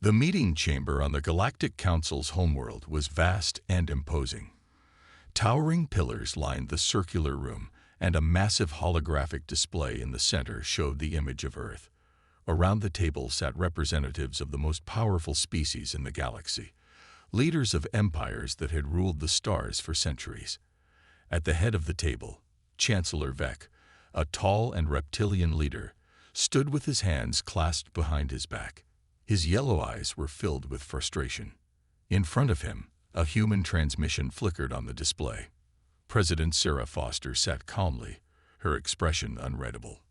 The meeting chamber on the Galactic Council's homeworld was vast and imposing. Towering pillars lined the circular room, and a massive holographic display in the center showed the image of Earth. Around the table sat representatives of the most powerful species in the galaxy, leaders of empires that had ruled the stars for centuries. At the head of the table, Chancellor Vec, a tall and reptilian leader, stood with his hands clasped behind his back. His yellow eyes were filled with frustration. In front of him, a human transmission flickered on the display. President Sarah Foster sat calmly, her expression unreadable.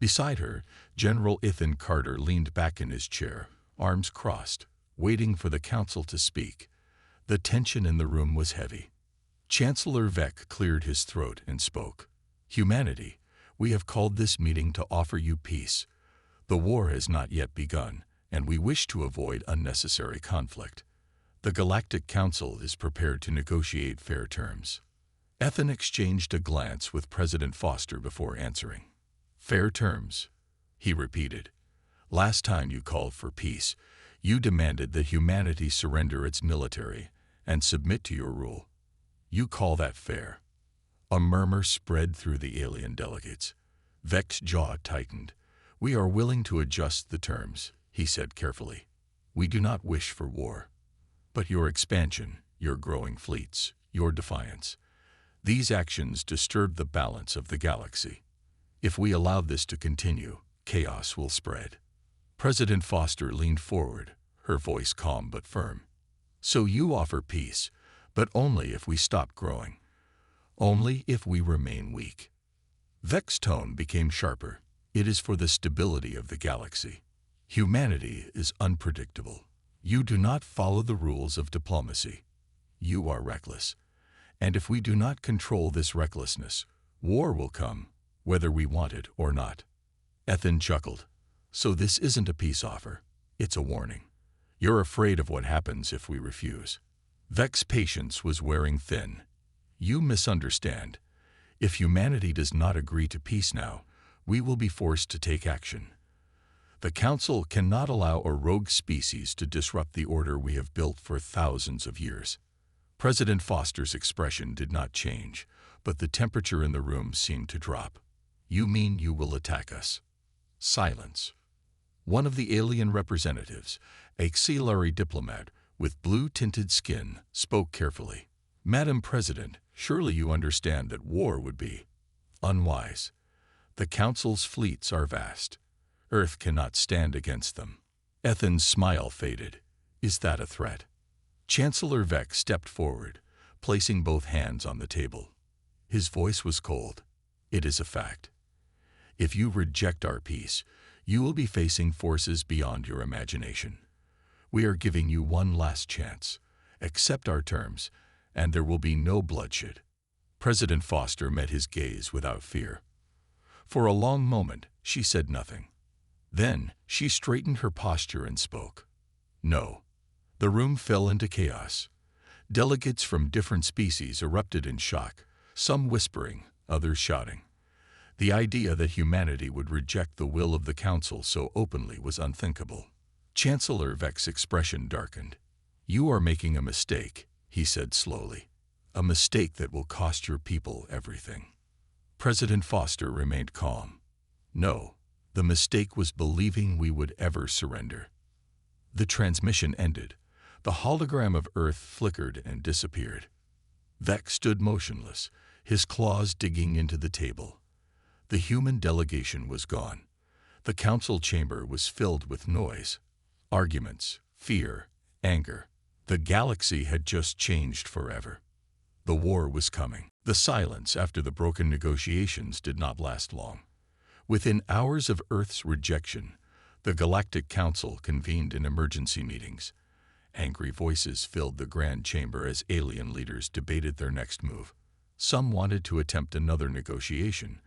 Beside her, General Ethan Carter leaned back in his chair, arms crossed, waiting for the council to speak. The tension in the room was heavy. Chancellor Vec cleared his throat and spoke. "Humanity, we have called this meeting to offer you peace. The war has not yet begun, and we wish to avoid unnecessary conflict. The Galactic Council is prepared to negotiate fair terms." Ethan exchanged a glance with President Foster before answering. "Fair terms," he repeated. "Last time you called for peace, you demanded that humanity surrender its military and submit to your rule. You call that fair?" A murmur spread through the alien delegates. Vec's jaw tightened. "We are willing to adjust the terms," he said carefully. "We do not wish for war. But your expansion, your growing fleets, your defiance, these actions disturb the balance of the galaxy. If we allow this to continue, chaos will spread." President Foster leaned forward, her voice calm but firm. "So you offer peace, but only if we stop growing. Only if we remain weak." Vec's tone became sharper. "It is for the stability of the galaxy. Humanity is unpredictable. You do not follow the rules of diplomacy. You are reckless. And if we do not control this recklessness, war will come, whether we want it or not." Ethan chuckled. "So this isn't a peace offer. It's a warning. You're afraid of what happens if we refuse." Vec's patience was wearing thin. "You misunderstand. If humanity does not agree to peace now, we will be forced to take action. The Council cannot allow a rogue species to disrupt the order we have built for thousands of years." President Foster's expression did not change, but the temperature in the room seemed to drop. "You mean you will attack us?" Silence. One of the alien representatives, a Xelari diplomat with blue-tinted skin, spoke carefully. "Madam President, surely you understand that war would be unwise. The Council's fleets are vast. Earth cannot stand against them." Ethan's smile faded. "Is that a threat?" Chancellor Vec stepped forward, placing both hands on the table. His voice was cold. "It is a fact. If you reject our peace, you will be facing forces beyond your imagination. We are giving you one last chance. Accept our terms, and there will be no bloodshed." President Foster met his gaze without fear. For a long moment, she said nothing. Then she straightened her posture and spoke. "No." The room fell into chaos. Delegates from different species erupted in shock, some whispering, others shouting. The idea that humanity would reject the will of the Council so openly was unthinkable. Chancellor Vec's expression darkened. "You are making a mistake," he said slowly. "A mistake that will cost your people everything." President Foster remained calm. "No, the mistake was believing we would ever surrender." The transmission ended. The hologram of Earth flickered and disappeared. Vec stood motionless, his claws digging into the table. The human delegation was gone. The council chamber was filled with noise, arguments, fear, anger. The galaxy had just changed forever. The war was coming. The silence after the broken negotiations did not last long. Within hours of Earth's rejection, the Galactic Council convened in emergency meetings. Angry voices filled the Grand Chamber as alien leaders debated their next move. Some wanted to attempt another negotiation,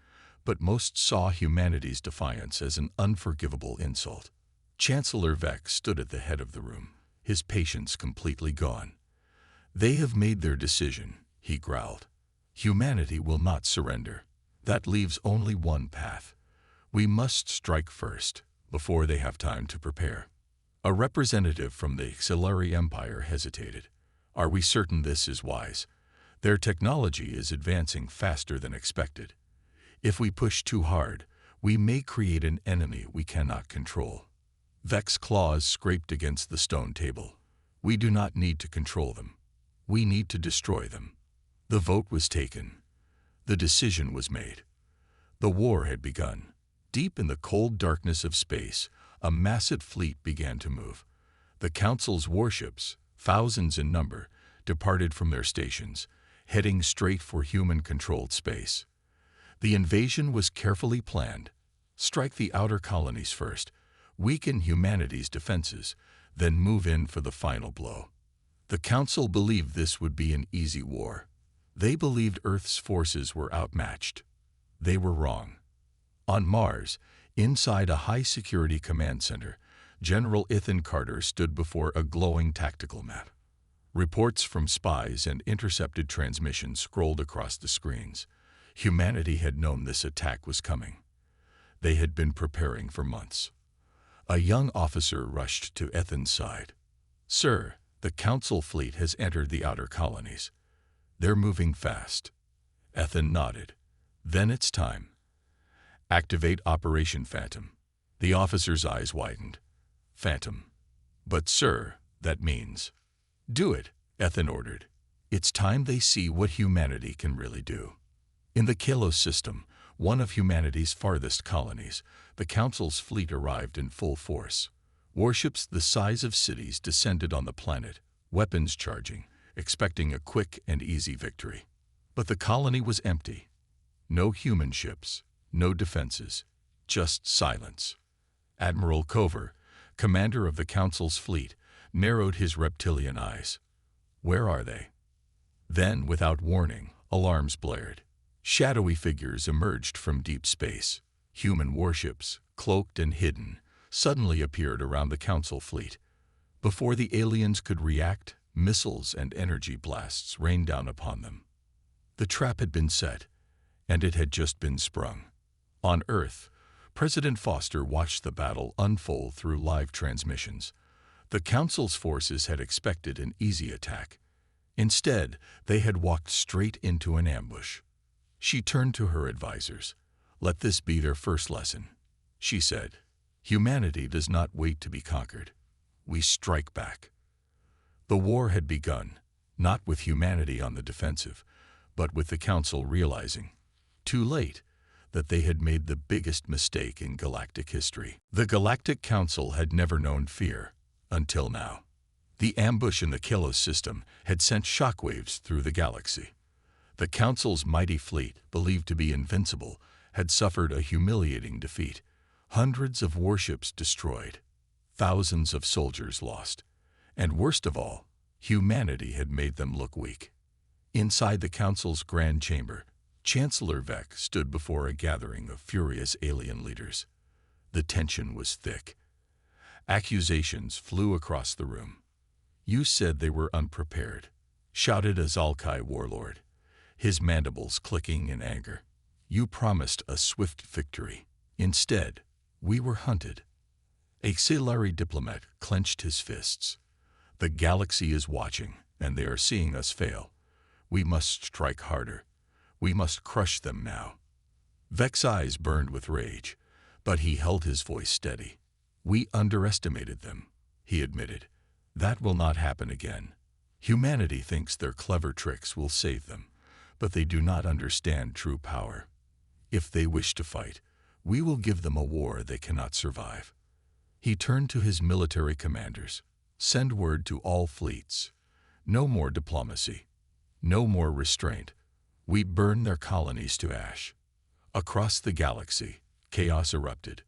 but most saw humanity's defiance as an unforgivable insult. Chancellor Vec stood at the head of the room, his patience completely gone. "They have made their decision," he growled. "Humanity will not surrender. That leaves only one path. We must strike first, before they have time to prepare." A representative from the Xelari Empire hesitated. Are we certain this is wise? Their technology is advancing faster than expected. If we push too hard, we may create an enemy we cannot control. Vex's claws scraped against the stone table. We do not need to control them. We need to destroy them. The vote was taken. The decision was made. The war had begun. Deep in the cold darkness of space, a massive fleet began to move. The Council's warships, thousands in number, departed from their stations, heading straight for human-controlled space. The invasion was carefully planned. Strike the outer colonies first, weaken humanity's defenses, then move in for the final blow. The Council believed this would be an easy war. They believed Earth's forces were outmatched. They were wrong. On Mars, inside a high-security command center, General Ethan Carter stood before a glowing tactical map. Reports from spies and intercepted transmissions scrolled across the screens. Humanity had known this attack was coming. They had been preparing for months. A young officer rushed to Ethan's side. "Sir, the Council fleet has entered the outer colonies. They're moving fast." Ethan nodded. "Then it's time. Activate Operation Phantom." The officer's eyes widened. "Phantom. But sir, that means—" "Do it," Ethan ordered. "It's time they see what humanity can really do." In the Kalos system, one of humanity's farthest colonies, the Council's fleet arrived in full force. Warships the size of cities descended on the planet, weapons charging, expecting a quick and easy victory. But the colony was empty. No human ships, no defenses, just silence. Admiral Cover, commander of the Council's fleet, narrowed his reptilian eyes. "Where are they?" Then, without warning, alarms blared. Shadowy figures emerged from deep space. Human warships, cloaked and hidden, suddenly appeared around the Council fleet. Before the aliens could react, missiles and energy blasts rained down upon them. The trap had been set, and it had just been sprung. On Earth, President Foster watched the battle unfold through live transmissions. The Council's forces had expected an easy attack. Instead, they had walked straight into an ambush. She turned to her advisors. "Let this be their first lesson," she said. "Humanity does not wait to be conquered. We strike back." The war had begun, not with humanity on the defensive, but with the Council realizing, too late, that they had made the biggest mistake in galactic history. The Galactic Council had never known fear, until now. The ambush in the Kalos system had sent shockwaves through the galaxy. The Council's mighty fleet, believed to be invincible, had suffered a humiliating defeat. Hundreds of warships destroyed, thousands of soldiers lost, and worst of all, humanity had made them look weak. Inside the Council's grand chamber, Chancellor Vex stood before a gathering of furious alien leaders. The tension was thick. Accusations flew across the room. "You said they were unprepared," shouted a Zalkai warlord, his mandibles clicking in anger. "You promised a swift victory. Instead, we were hunted." A Xelari diplomat clenched his fists. "The galaxy is watching, and they are seeing us fail. We must strike harder. We must crush them now." Vex's eyes burned with rage, but he held his voice steady. "We underestimated them," he admitted. "That will not happen again. Humanity thinks their clever tricks will save them, but they do not understand true power. If they wish to fight, we will give them a war they cannot survive." He turned to his military commanders. "Send word to all fleets. No more diplomacy. No more restraint. We burn their colonies to ash." Across the galaxy, chaos erupted.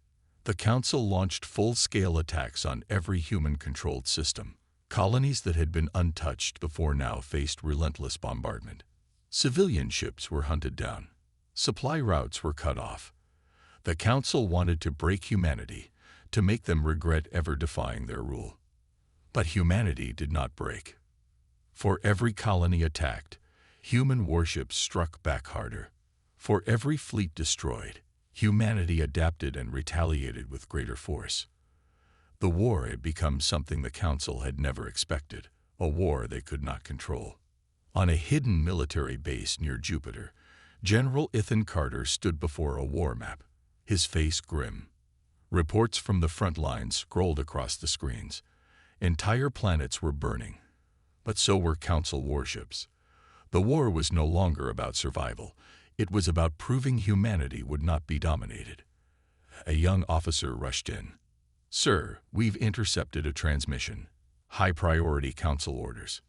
The Council launched full-scale attacks on every human-controlled system. Colonies that had been untouched before now faced relentless bombardment. Civilian ships were hunted down. Supply routes were cut off. The Council wanted to break humanity, to make them regret ever defying their rule. But humanity did not break. For every colony attacked, human warships struck back harder. For every fleet destroyed, humanity adapted and retaliated with greater force. The war had become something the Council had never expected, a war they could not control. On a hidden military base near Jupiter, General Ethan Carter stood before a war map, his face grim. Reports from the front lines scrolled across the screens. Entire planets were burning, but so were Council warships. The war was no longer about survival. It was about proving humanity would not be dominated. A young officer rushed in. "Sir, we've intercepted a transmission. High-priority Council orders."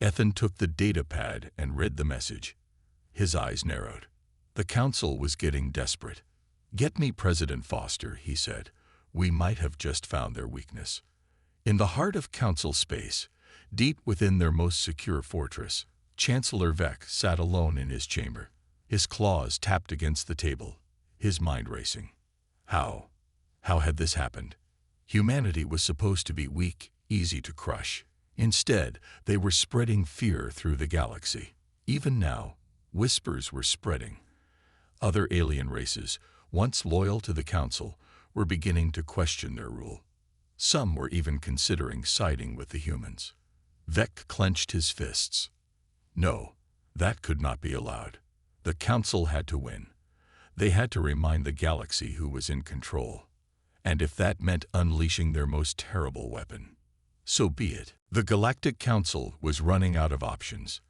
Ethan took the data pad and read the message. His eyes narrowed. The Council was getting desperate. "Get me President Foster," he said. "We might have just found their weakness." In the heart of Council space, deep within their most secure fortress, Chancellor Vec sat alone in his chamber. His claws tapped against the table, his mind racing. How? How had this happened? Humanity was supposed to be weak, easy to crush. Instead, they were spreading fear through the galaxy. Even now, whispers were spreading. Other alien races, once loyal to the Council, were beginning to question their rule. Some were even considering siding with the humans. Vec clenched his fists. No, that could not be allowed. The Council had to win. They had to remind the galaxy who was in control. And if that meant unleashing their most terrible weapon, so be it. The Galactic Council was running out of options.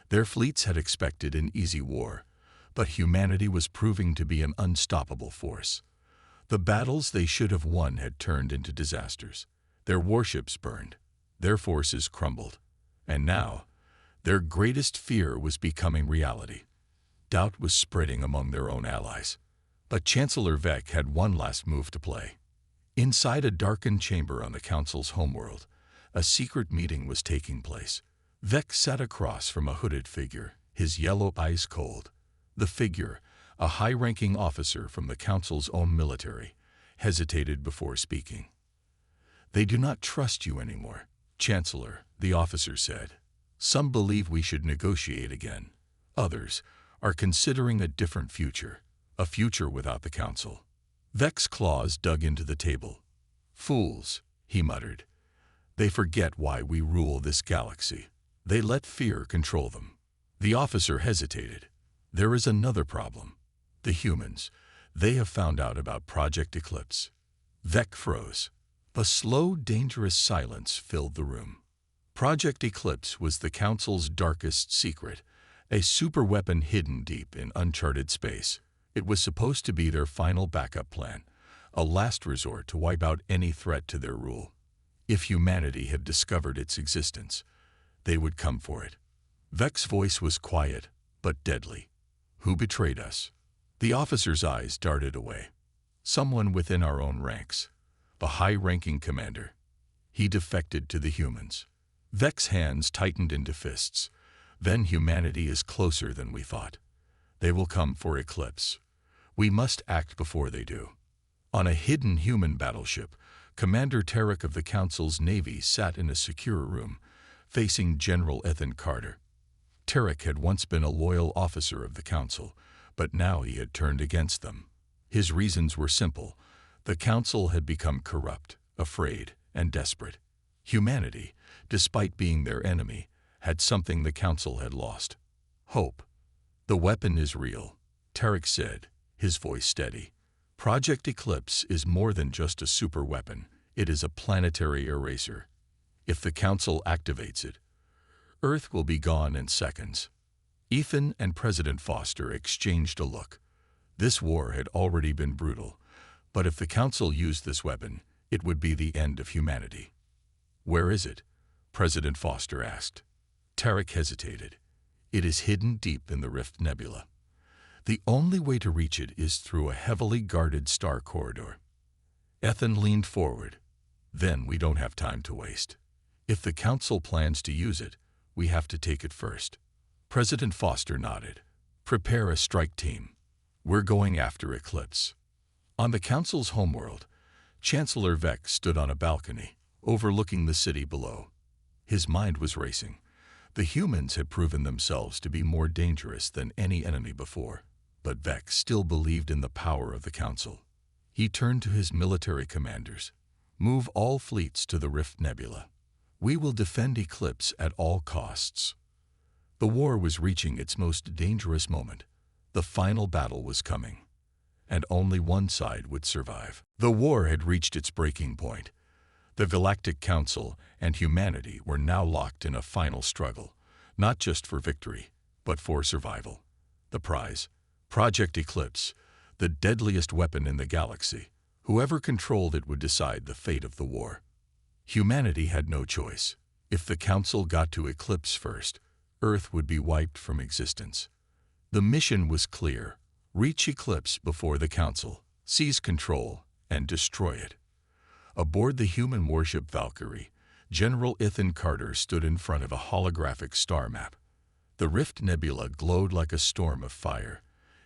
Their fleets had expected an easy war, but humanity was proving to be an unstoppable force. The battles they should have won had turned into disasters. Their warships burned. Their forces crumbled. And now, their greatest fear was becoming reality. Doubt was spreading among their own allies. But Chancellor Vec had one last move to play. Inside a darkened chamber on the Council's homeworld, a secret meeting was taking place. Vec sat across from a hooded figure, his yellow eyes cold. The figure, a high-ranking officer from the Council's own military, hesitated before speaking. "They do not trust you anymore, Chancellor," the officer said. "Some believe we should negotiate again. Others are considering a different future, a future without the Council." Vec's claws dug into the table. "Fools," he muttered. "They forget why we rule this galaxy. They let fear control them." The officer hesitated. "There is another problem. The humans. They have found out about Project Eclipse." Vec froze. A slow, dangerous silence filled the room. Project Eclipse was the Council's darkest secret, a superweapon hidden deep in uncharted space. It was supposed to be their final backup plan, a last resort to wipe out any threat to their rule. If humanity had discovered its existence, they would come for it. Vec's voice was quiet, but deadly. "Who betrayed us?" The officer's eyes darted away. "Someone within our own ranks. A high-ranking commander. He defected to the humans." Vec's hands tightened into fists. "Then humanity is closer than we thought. They will come for Eclipse. We must act before they do." On a hidden human battleship, Commander Tarek of the Council's Navy sat in a secure room, facing General Ethan Carter. Tarek had once been a loyal officer of the Council, but now he had turned against them. His reasons were simple. The Council had become corrupt, afraid, and desperate. Humanity, despite being their enemy, had something the Council had lost: hope. "The weapon is real," Tarek said, his voice steady. "Project Eclipse is more than just a super weapon. It is a planetary eraser. If the Council activates it, Earth will be gone in seconds." Ethan and President Foster exchanged a look. This war had already been brutal, but if the Council used this weapon, it would be the end of humanity. "Where is it?" President Foster asked. Tarek hesitated. "It is hidden deep in the Rift Nebula. The only way to reach it is through a heavily guarded star corridor." Ethan leaned forward. "Then we don't have time to waste. If the Council plans to use it, we have to take it first." President Foster nodded. "Prepare a strike team. We're going after Eclipse." On the Council's homeworld, Chancellor Vec stood on a balcony, overlooking the city below. His mind was racing. The humans had proven themselves to be more dangerous than any enemy before, but Vec still believed in the power of the Council. He turned to his military commanders. Move all fleets to the Rift Nebula. We will defend Eclipse at all costs. The war was reaching its most dangerous moment. The final battle was coming, and only one side would survive. The war had reached its breaking point. The Galactic Council and humanity were now locked in a final struggle, not just for victory, but for survival. The prize, Project Eclipse, the deadliest weapon in the galaxy. Whoever controlled it would decide the fate of the war. Humanity had no choice. If the Council got to Eclipse first, Earth would be wiped from existence. The mission was clear: reach Eclipse before the Council, seize control, and destroy it. Aboard the human warship Valkyrie, General Ethan Carter stood in front of a holographic star map. The Rift Nebula glowed like a storm of fire,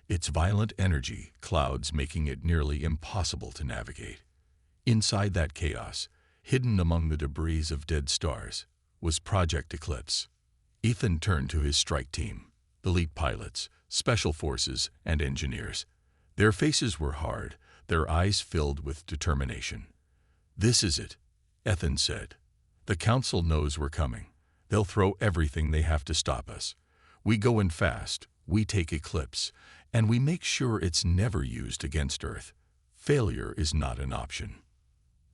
its violent energy clouds making it nearly impossible to navigate. Inside that chaos, hidden among the debris of dead stars, was Project Eclipse. Ethan turned to his strike team, elite pilots, special forces, and engineers. Their faces were hard, their eyes filled with determination. "This is it," Ethan said. "The Council knows we're coming. They'll throw everything they have to stop us. We go in fast, we take Eclipse, and we make sure it's never used against Earth. Failure is not an option."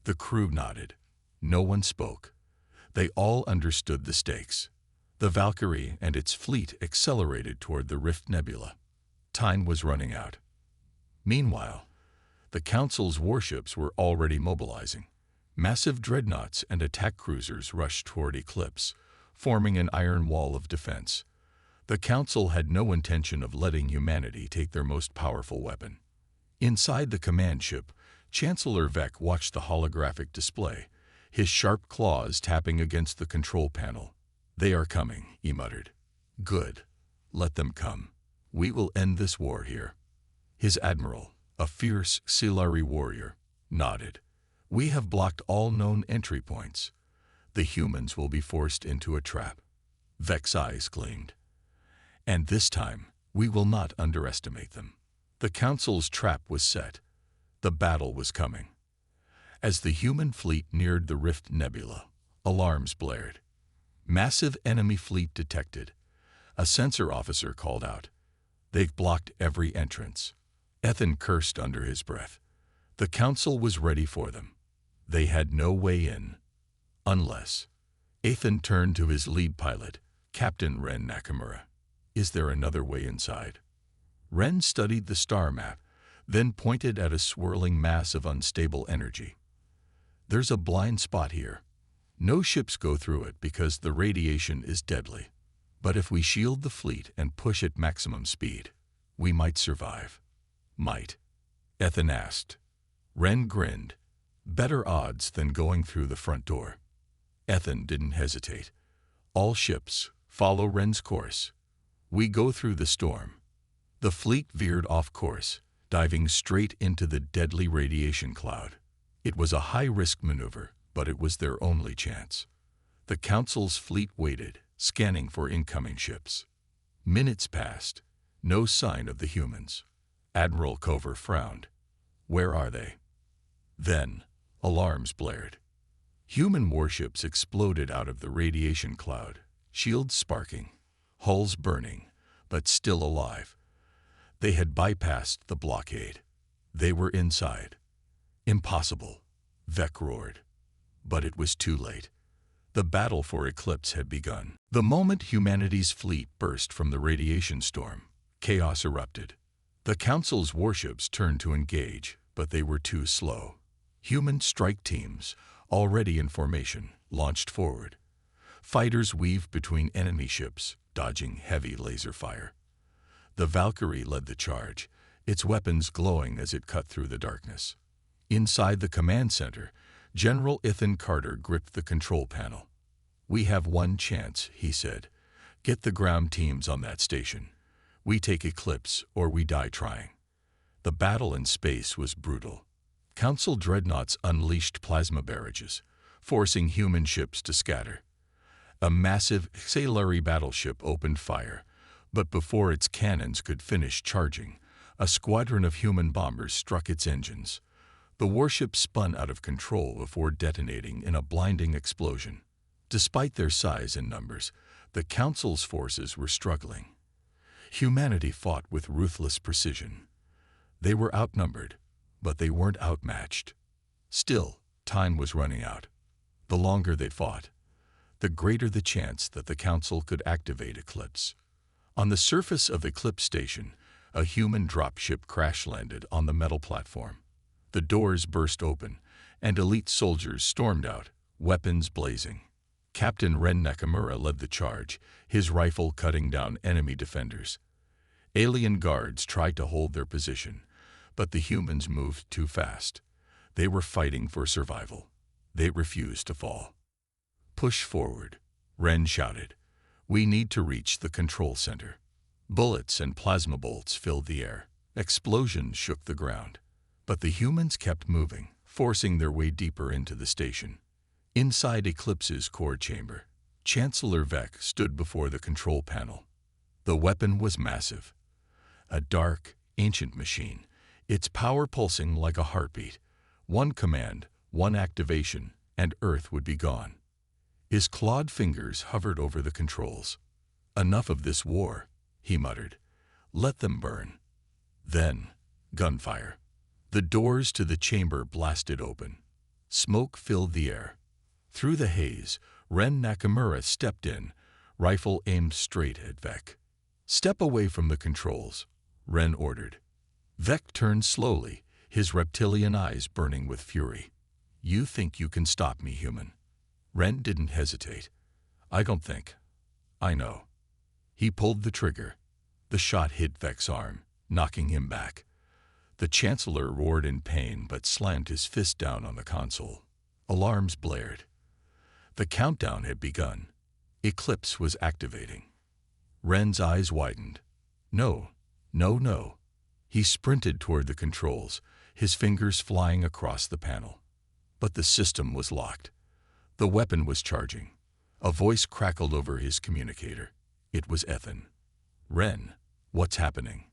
The crew nodded. No one spoke. They all understood the stakes. The Valkyrie and its fleet accelerated toward the Rift Nebula. Time was running out. Meanwhile, the Council's warships were already mobilizing. Massive dreadnoughts and attack cruisers rushed toward Eclipse, forming an iron wall of defense. The Council had no intention of letting humanity take their most powerful weapon. Inside the command ship, Chancellor Vec watched the holographic display, his sharp claws tapping against the control panel. "They are coming," he muttered. "Good. Let them come. We will end this war here." His admiral, a fierce Silari warrior, nodded. "We have blocked all known entry points. The humans will be forced into a trap." Vec's eyes gleamed. "And this time, we will not underestimate them." The Council's trap was set. The battle was coming. As the human fleet neared the Rift Nebula, alarms blared. "Massive enemy fleet detected," a sensor officer called out. "They've blocked every entrance." Ethan cursed under his breath. The Council was ready for them. They had no way in. Unless... Ethan turned to his lead pilot, Captain Ren Nakamura. "Is there another way inside?" Ren studied the star map, then pointed at a swirling mass of unstable energy. "There's a blind spot here. No ships go through it because the radiation is deadly. But if we shield the fleet and push at maximum speed, we might survive." "Might?" Ethan asked. Ren grinned. "Better odds than going through the front door." Ethan didn't hesitate. "All ships, follow Ren's course. We go through the storm." The fleet veered off course, diving straight into the deadly radiation cloud. It was a high-risk maneuver, but it was their only chance. The Council's fleet waited, scanning for incoming ships. Minutes passed. No sign of the humans. Admiral Cover frowned. "Where are they?" Then, alarms blared. Human warships exploded out of the radiation cloud, shields sparking, hulls burning, but still alive. They had bypassed the blockade. They were inside. "Impossible," Vec roared. But it was too late. The battle for Eclipse had begun. The moment humanity's fleet burst from the radiation storm, chaos erupted. The Council's warships turned to engage, but they were too slow. Human strike teams, already in formation, launched forward. Fighters weaved between enemy ships, dodging heavy laser fire. The Valkyrie led the charge, its weapons glowing as it cut through the darkness. Inside the command center, General Ethan Carter gripped the control panel. "We have one chance," he said. "Get the ground teams on that station. We take Eclipse or we die trying." The battle in space was brutal. Council dreadnoughts unleashed plasma barrages, forcing human ships to scatter. A massive Silari battleship opened fire, but before its cannons could finish charging, a squadron of human bombers struck its engines. The warship spun out of control before detonating in a blinding explosion. Despite their size and numbers, the Council's forces were struggling. Humanity fought with ruthless precision. They were outnumbered, but they weren't outmatched. Still, time was running out. The longer they fought, the greater the chance that the Council could activate Eclipse. On the surface of Eclipse Station, a human dropship crash-landed on the metal platform. The doors burst open, and elite soldiers stormed out, weapons blazing. Captain Ren Nakamura led the charge, his rifle cutting down enemy defenders. Alien guards tried to hold their position, but the humans moved too fast. They were fighting for survival. They refused to fall. "Push forward," Ren shouted. "We need to reach the control center." Bullets and plasma bolts filled the air. Explosions shook the ground. But the humans kept moving, forcing their way deeper into the station. Inside Eclipse's core chamber, Chancellor Vec stood before the control panel. The weapon was massive. A dark, ancient machine, its power pulsing like a heartbeat. One command, one activation, and Earth would be gone. His clawed fingers hovered over the controls. "Enough of this war," he muttered. "Let them burn." Then, gunfire. The doors to the chamber blasted open. Smoke filled the air. Through the haze, Ren Nakamura stepped in, rifle aimed straight at Vec. "Step away from the controls," Ren ordered. Vec turned slowly, his reptilian eyes burning with fury. "You think you can stop me, human?" Ren didn't hesitate. "I don't think. I know." He pulled the trigger. The shot hit Vec's arm, knocking him back. The Chancellor roared in pain but slammed his fist down on the console. Alarms blared. The countdown had begun. Eclipse was activating. Ren's eyes widened. No, no, no. He sprinted toward the controls, his fingers flying across the panel. But the system was locked. The weapon was charging. A voice crackled over his communicator. It was Ethan. "Ren, what's happening?"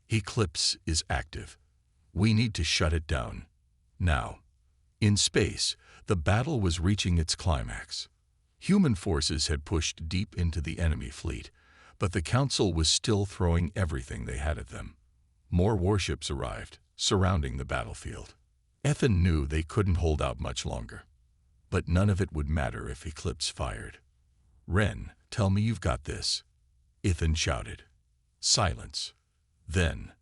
"Eclipse is active. We need to shut it down. Now." In space, the battle was reaching its climax. Human forces had pushed deep into the enemy fleet, but the Council was still throwing everything they had at them. More warships arrived, surrounding the battlefield. Ethan knew they couldn't hold out much longer. But none of it would matter if Eclipse fired. "Ren, tell me you've got this," Ethan shouted. Silence. Then,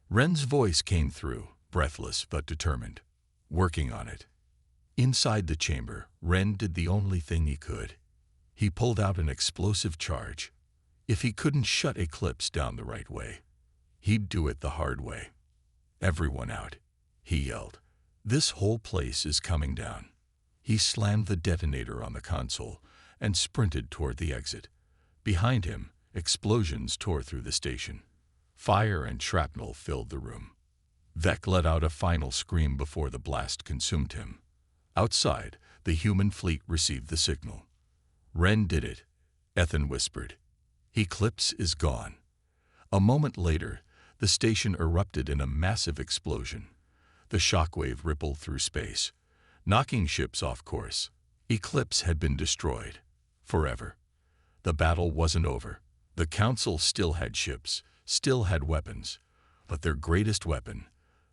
Ren's voice came through, breathless but determined. "Working on it." Inside the chamber, Ren did the only thing he could. He pulled out an explosive charge. If he couldn't shut Eclipse down the right way, he'd do it the hard way. "Everyone out," he yelled. "This whole place is coming down." He slammed the detonator on the console and sprinted toward the exit. Behind him, explosions tore through the station. Fire and shrapnel filled the room. Vec let out a final scream before the blast consumed him. Outside, the human fleet received the signal. "Ren did it," Ethan whispered. "Eclipse is gone." A moment later, the station erupted in a massive explosion. The shockwave rippled through space, knocking ships off course. Eclipse had been destroyed. Forever. The battle wasn't over. The Council still had ships, still had weapons, but their greatest weapon,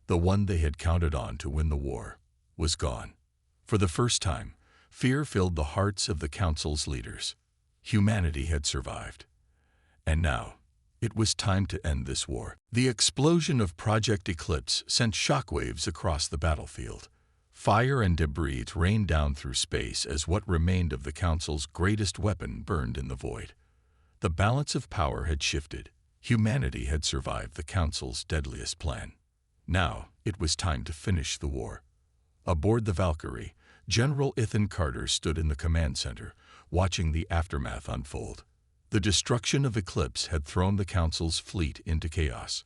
the one they had counted on to win the war, was gone. For the first time, fear filled the hearts of the Council's leaders. Humanity had survived. And now, it was time to end this war. The explosion of Project Eclipse sent shockwaves across the battlefield. Fire and debris rained down through space as what remained of the Council's greatest weapon burned in the void. The balance of power had shifted. Humanity had survived the Council's deadliest plan. Now, it was time to finish the war. Aboard the Valkyrie, General Ethan Carter stood in the command center, watching the aftermath unfold. The destruction of Eclipse had thrown the Council's fleet into chaos.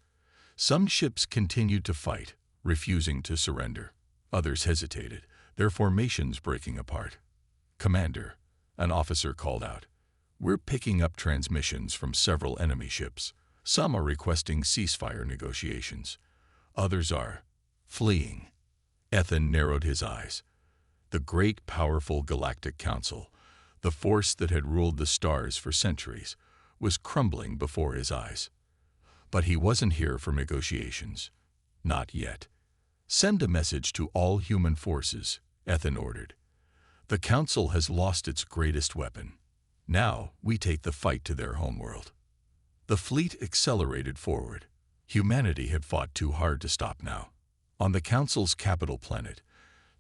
Some ships continued to fight, refusing to surrender. Others hesitated, their formations breaking apart. "Commander," an officer called out, "we're picking up transmissions from several enemy ships. Some are requesting ceasefire negotiations. Others are fleeing." Ethan narrowed his eyes. The great, powerful Galactic Council, the force that had ruled the stars for centuries, was crumbling before his eyes. But he wasn't here for negotiations. Not yet. Send a message to all human forces, Ethan ordered. The Council has lost its greatest weapon. Now we take the fight to their homeworld. The fleet accelerated forward. Humanity had fought too hard to stop now. On the Council's capital planet,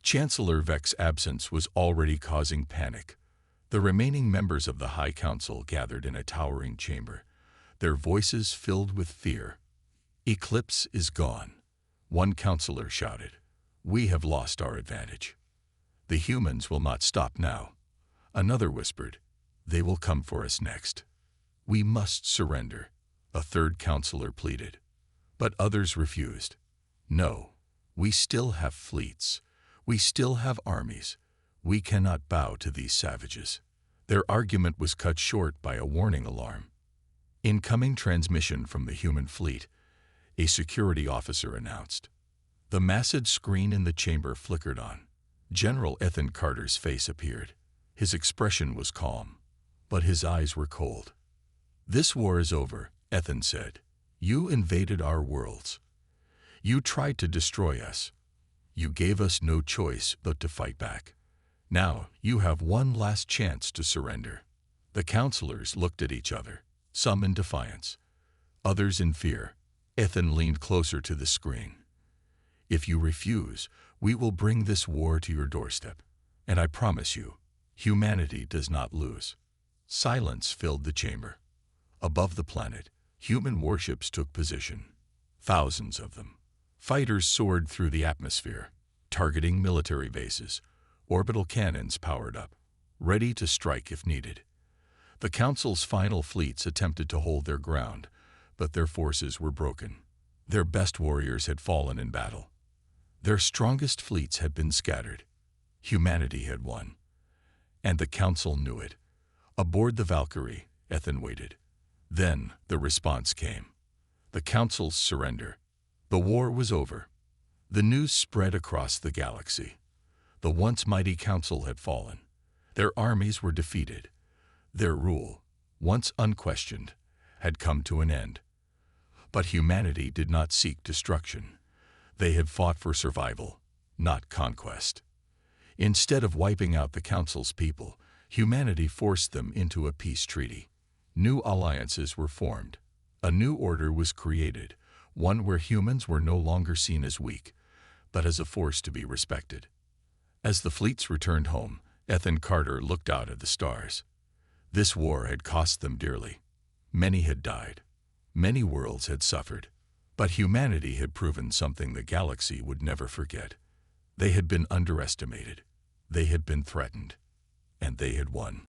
Chancellor Vex's absence was already causing panic. The remaining members of the High Council gathered in a towering chamber, their voices filled with fear. Eclipse is gone, one counselor shouted. We have lost our advantage. The humans will not stop now. Another whispered, they will come for us next. We must surrender, a third counselor pleaded. But others refused. No, we still have fleets. We still have armies. We cannot bow to these savages. Their argument was cut short by a warning alarm. Incoming transmission from the human fleet, a security officer announced. The massive screen in the chamber flickered on. General Ethan Carter's face appeared. His expression was calm, but his eyes were cold. This war is over, Ethan said. You invaded our worlds. You tried to destroy us. You gave us no choice but to fight back. Now you have one last chance to surrender. The counselors looked at each other, some in defiance, others in fear. Ethan leaned closer to the screen. If you refuse, we will bring this war to your doorstep. And I promise you, humanity does not lose. Silence filled the chamber. Above the planet, human warships took position. Thousands of them. Fighters soared through the atmosphere, targeting military bases. Orbital cannons powered up, ready to strike if needed. The Council's final fleets attempted to hold their ground, but their forces were broken. Their best warriors had fallen in battle. Their strongest fleets had been scattered. Humanity had won. And the Council knew it. Aboard the Valkyrie, Ethan waited. Then the response came. The Council's surrender. The war was over. The news spread across the galaxy. The once mighty Council had fallen. Their armies were defeated. Their rule, once unquestioned, had come to an end. But humanity did not seek destruction. They had fought for survival, not conquest. Instead of wiping out the Council's people, humanity forced them into a peace treaty. New alliances were formed. A new order was created, one where humans were no longer seen as weak, but as a force to be respected. As the fleets returned home, Ethan Carter looked out at the stars. This war had cost them dearly. Many had died. Many worlds had suffered. But humanity had proven something the galaxy would never forget. They had been underestimated. They had been threatened. And they had won.